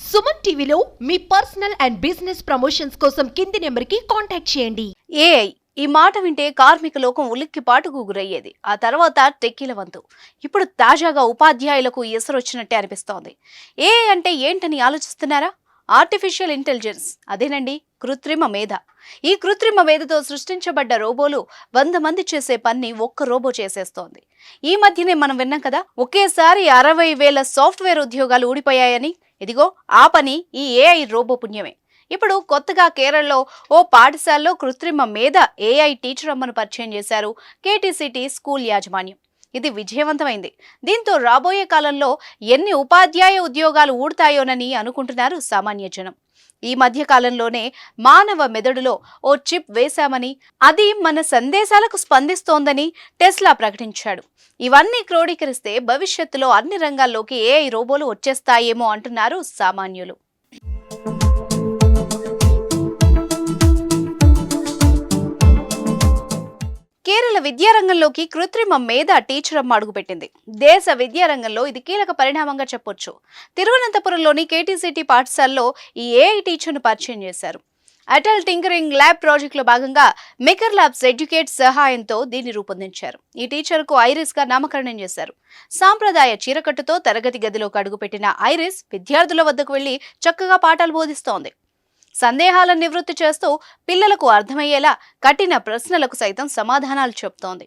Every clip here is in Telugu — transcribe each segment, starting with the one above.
సుమన్ టీవీలో మీ పర్సనల్ అండ్ బిజినెస్ ప్రమోషన్స్ కోసం కింది నెంబర్కి కాంటాక్ట్ చేయండి. ఏఐ ఈ మాట వింటే కార్మిక లోకం ఉలిక్కిపాటుకు గురయ్యేది. ఆ తర్వాత టెక్కీల వంతు. ఇప్పుడు తాజాగా ఉపాధ్యాయులకు ఎసరొచ్చినట్టే అనిపిస్తోంది. ఏఐ అంటే ఏంటని ఆలోచిస్తున్నారా? ఆర్టిఫిషియల్ ఇంటెలిజెన్స్, అదేనండి కృత్రిమ మేధ. ఈ కృత్రిమ మేధతో సృష్టించబడ్డ రోబోలు 100 మంది చేసే పని ఒక్క రోబో చేసేస్తోంది. ఈ మధ్యనే మనం విన్నాం కదా, ఒకేసారి 60,000 సాఫ్ట్వేర్ ఉద్యోగాలు ఊడిపోయాయని. ఇదిగో ఆ పని ఈ ఏఐ రోబో పుణ్యమే. ఇప్పుడు కొత్తగా కేరళలో ఓ పాఠశాలలో కృత్రిమ మేధ ఏఐ టీచర్ అమ్మను పరిచయం చేశారు కేటీసీటీ స్కూల్ యాజమాన్యం. ఇది విజయవంతమైంది. దీంతో రాబోయే కాలంలో ఎన్ని ఉపాధ్యాయ ఉద్యోగాలు ఊడతాయోనని అనుకుంటున్నారు సామాన్య జనం. ఈ మధ్య కాలంలోనే మానవ మెదడులో ఓ చిప్ వేశామని, అది మన సందేశాలకు స్పందిస్తోందని టెస్లా ప్రకటించాడు. ఇవన్నీ క్రోడీకరిస్తే భవిష్యత్తులో అన్ని రంగాల్లోకి ఏఐ రోబోలు వచ్చేస్తాయేమో అంటున్నారు సామాన్యులు. కేరళ విద్యారంగంలోకి కృత్రిమ మేధ టీచర్ అమ్మ అడుగుపెట్టింది. దేశ విద్యారంగంలో ఇది కీలక పరిణామంగా చెప్పొచ్చు. తిరువనంతపురంలోని కేటీసీటీ పాఠశాలలో ఈ ఏఐ టీచర్ను పరిచయం చేశారు. అటల్ టింకరింగ్ ల్యాబ్ ప్రాజెక్టులో భాగంగా మేకర్ ల్యాబ్స్ ఎడ్యుకేట్ సహాయంతో దీన్ని రూపొందించారు. ఈ టీచర్కు ఐరిస్ గా నామకరణం చేశారు. సాంప్రదాయ చీరకట్టుతో తరగతి గదిలోకి అడుగుపెట్టిన ఐరిస్ విద్యార్థుల వద్దకు వెళ్లి చక్కగా పాఠాలు బోధిస్తోంది. సందేహాలను నివృత్తి చేస్తూ పిల్లలకు అర్థమయ్యేలా కఠిన ప్రశ్నలకు సైతం సమాధానాలు చెప్తోంది.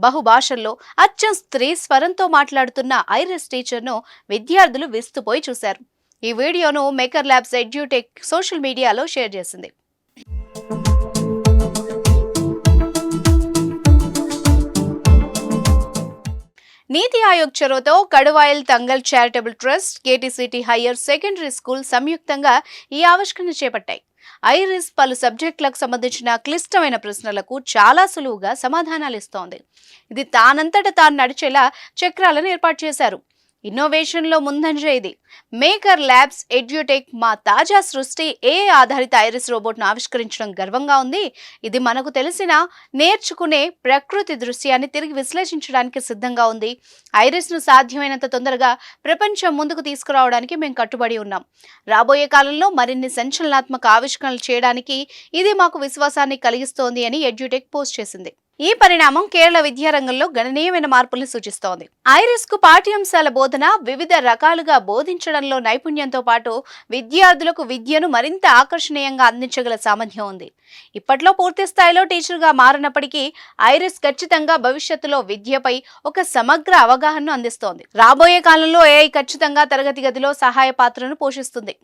బహుభాషల్లో అచ్చం స్త్రీ స్వరంతో మాట్లాడుతున్న ఐరిస్ టీచర్ను విద్యార్థులు విస్తుపోయి చూశారు. ఈ వీడియోను Maker Labs edutech social media share చేసింది. నీతి ఆయోగ్ చొరవతో Kaduvayil Thangal charitable trust, KTCT higher secondary school సంయుక్తంగా ఈ ఆవిష్కరణ చేపట్టాయి. ఐరిస్ పలు సబ్జెక్టులకు సంబంధించిన క్లిష్టమైన ప్రశ్నలకు చాలా సులువుగా సమాధానాలు ఇస్తోంది. ఇది తానంతట తాను నడిచేలా చక్రాలను ఏర్పాటు చేశారు. ఇన్నోవేషన్లో ముందంజ ఇది. మేకర్ ల్యాబ్స్ ఎడ్యుటెక్ మా తాజా సృష్టి ఏఐ ఆధారిత ఐరిస్ రోబోట్ను ఆవిష్కరించడం గర్వంగా ఉంది. ఇది మనకు తెలిసిన నేర్చుకునే ప్రకృతి దృశ్యాన్ని తిరిగి విశ్లేషించడానికి సిద్ధంగా ఉంది. ఐరిస్ను సాధ్యమైనంత తొందరగా ప్రపంచం ముందుకు తీసుకురావడానికి మేము కట్టుబడి ఉన్నాం. రాబోయే కాలంలో మరిన్ని సంచలనాత్మక ఆవిష్కరణలు చేయడానికి ఇది మాకు విశ్వాసాన్ని కలిగిస్తోంది అని ఎడ్యుటెక్ పోస్ట్ చేసింది. ఈ పరిణామం కేరళ విద్యారంగంలో గణనీయమైన మార్పుల్ని సూచిస్తోంది. ఐరిస్ కు పాఠ్యాంశాల బోధన, వివిధ రకాలుగా బోధించడంలో నైపుణ్యంతో పాటు విద్యార్థులకు విద్యను మరింత ఆకర్షణీయంగా అందించగల సామర్థ్యం ఉంది. ఇప్పట్లో పూర్తి స్థాయిలో టీచర్గా మారినప్పటికీ ఐరిస్ ఖచ్చితంగా భవిష్యత్తులో విద్యపై ఒక సమగ్ర అవగాహనను అందిస్తోంది. రాబోయే కాలంలో ఏఐ ఖచ్చితంగా తరగతి గదిలో సహాయ పాత్రను పోషిస్తుంది.